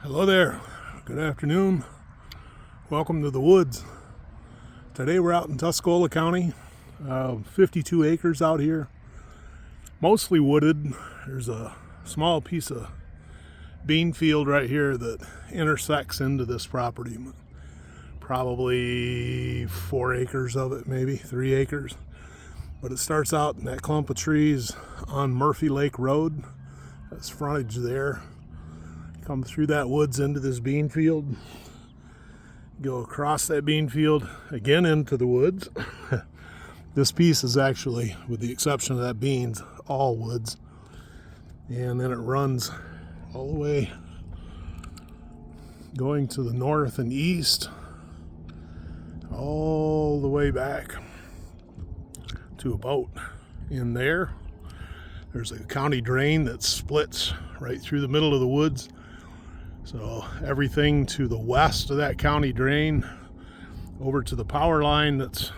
Hello there, good afternoon, welcome to the woods. Today we're out in Tuscola County, 52 acres out here, mostly wooded. There's a small piece of bean field right here that intersects into this property, probably 4 acres of it, maybe 3 acres. But it starts out in that clump of trees on Murphy Lake Road. That's frontage there. Come through that woods into this bean field, go across that bean field again into the woods. This piece is actually, with the exception of that beans, all woods. And then it runs all the way going to the north and east, all the way back to about in there. There's a county drain that splits right through the middle of the woods. So everything to the west of that county drain over to the power line that's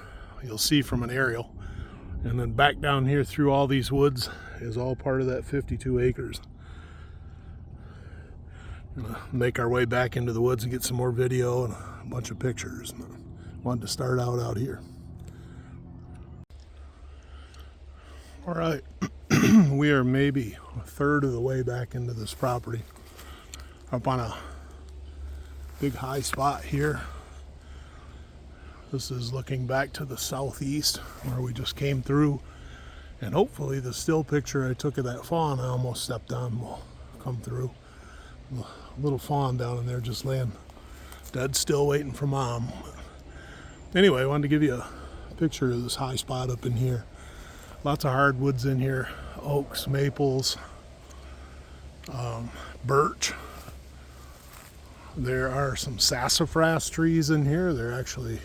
you'll see from an aerial, and then back down here through all these woods is all part of that 52 acres. Gonna make our way back into the woods and get some more video and a bunch of pictures. Wanted to start out here. All right, we are maybe a third of the way back into this property. Up on a big high spot here. This is looking back to the southeast where we just came through, and hopefully the still picture I took of that fawn I almost stepped on will come through. A little fawn down in there just laying dead still waiting for mom. Anyway, I wanted to give you a picture of this high spot up in here. Lots of hardwoods in here, oaks, maples, birch. There are some sassafras trees in here. They're actually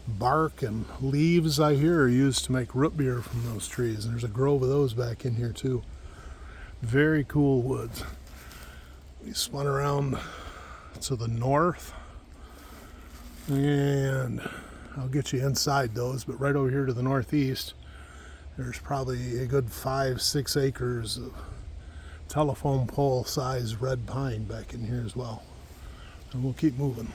bark and leaves, I hear, are used to make root beer from those trees. And there's a grove of those back in here too. Very cool woods. We spun around to the north, and I'll get you inside those, but right over here to the northeast, there's probably a good 5-6 acres of telephone pole size red pine back in here as well. And we'll keep moving.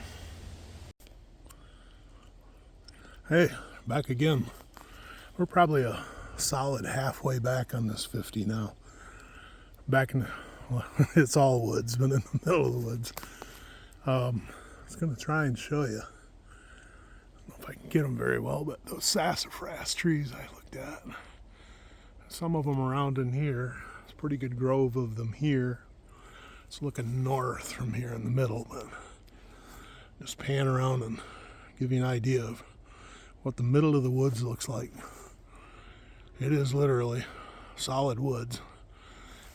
Hey, back again. We're probably a solid halfway back on this 50 now. Back in, well, it's all woods, but in the middle of the woods. I was going to try and show you. I don't know if I can get them very well, but those sassafras trees I looked at. Some of them around in here. It's a pretty good grove of them here. It's looking north from here in the middle, but just pan around and give you an idea of what the middle of the woods looks like. It is literally solid woods,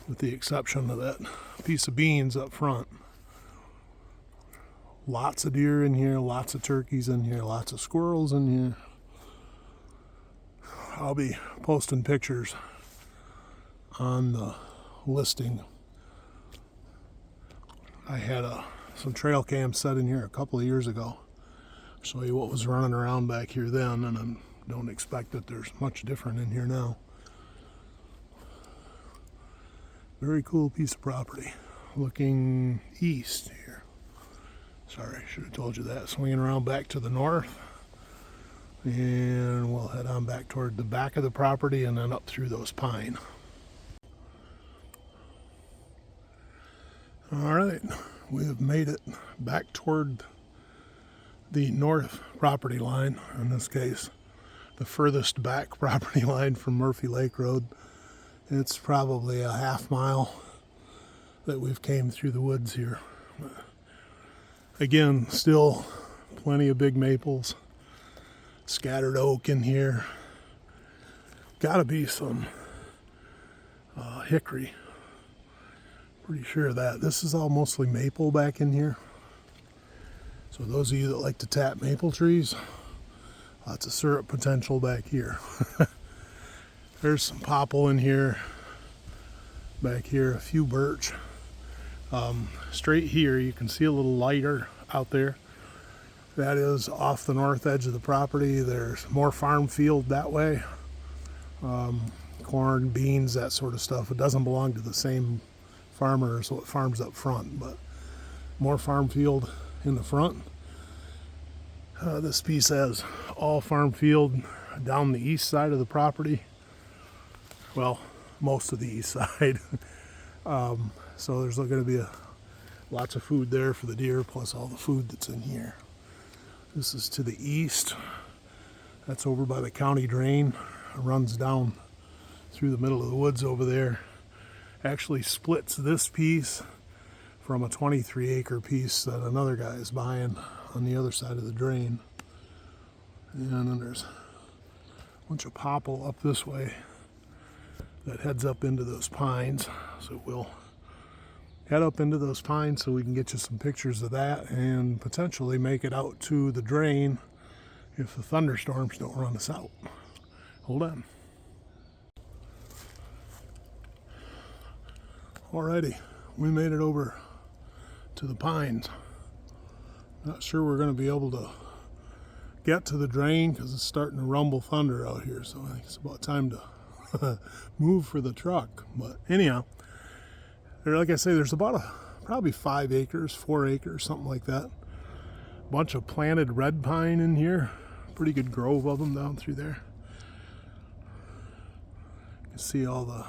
with the exception of that piece of beans up front. Lots of deer in here, lots of turkeys in here, lots of squirrels in here. I'll be posting pictures on the listing. I had some trail cams set in here a couple of years ago. Show you what was running around back here then, and I don't expect that there's much different in here now. Very cool piece of property. Looking east here. Sorry, should have told you that. Swinging around back to the north. And we'll head on back toward the back of the property and then up through those pine. All right, we have made it back toward the north property line, in this case, the furthest back property line from Murphy Lake Road. It's probably a half mile that we've came through the woods here. Again, still plenty of big maples, scattered oak in here. Gotta be some hickory. Pretty sure of that. This is all mostly maple back in here. So those of you that like to tap maple trees, lots of syrup potential back here. There's some popple in here. Back here, a few birch. Straight here, you can see a little lighter out there. That is off the north edge of the property. There's more farm field that way. Corn, beans, that sort of stuff. It doesn't belong to the same farmer as what farms up front, but more farm field in the front. This piece has all farm field down the east side of the property. Well, most of the east side. So there's going to be lots of food there for the deer, plus all the food that's in here. This is to the east. That's over by the county drain. It runs down through the middle of the woods over there. Actually splits this piece from a 23-acre piece that another guy is buying on the other side of the drain. And then there's a bunch of popple up this way that heads up into those pines. So we'll head up into those pines so we can get you some pictures of that and potentially make it out to the drain if the thunderstorms don't run us out. Hold on. Alrighty, we made it over to the pines. Not sure we're going to be able to get to the drain because it's starting to rumble thunder out here, so I think it's about time to move for the truck. But anyhow, like I say, there's about probably 5 acres, 4 acres, something like that. Bunch of planted red pine in here. Pretty good grove of them down through there. You can see all the,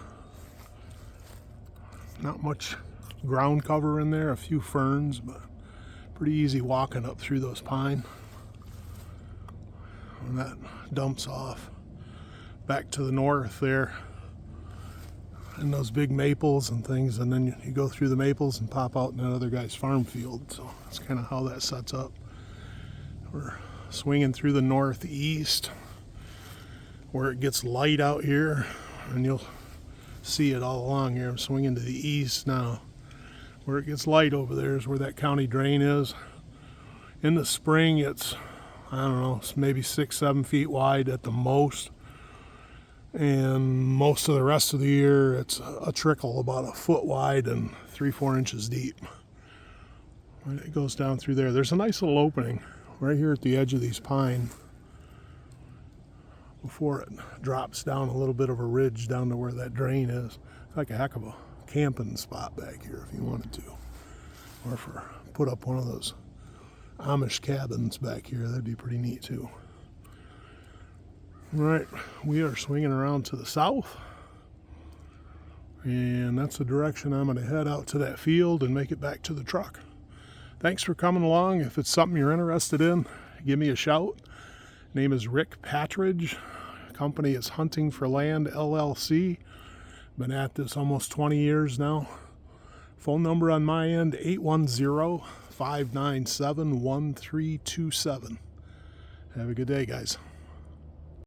not much ground cover in there, a few ferns, but pretty easy walking up through those pine. And that dumps off back to the north there and those big maples and things, and then you go through the maples and pop out in that other guy's farm field. So that's kind of how that sets up. We're swinging through the northeast where it gets light out here, and you'll see it all along here. I'm swinging to the east now. Where it gets light over there is where that county drain is. In the spring it's, I don't know, it's maybe 6-7 feet wide at the most, and most of the rest of the year it's a trickle about a foot wide and 3-4 inches deep. And it goes down through there. There's a nice little opening right here at the edge of these pine before it drops down a little bit of a ridge down to where that drain is. It's like a heck of a camping spot back here if you wanted to, or for put up one of those Amish cabins back here. That'd be pretty neat too. All right, we are swinging around to the south, and that's the direction I'm going to head out to that field and make it back to the truck. Thanks for coming along. If it's something you're interested in, give me a shout. Name is Rick Patridge. Company is Hunting for Land LLC. Been at this almost 20 years now. Phone number on my end, 810-597-1327. Have a good day, guys.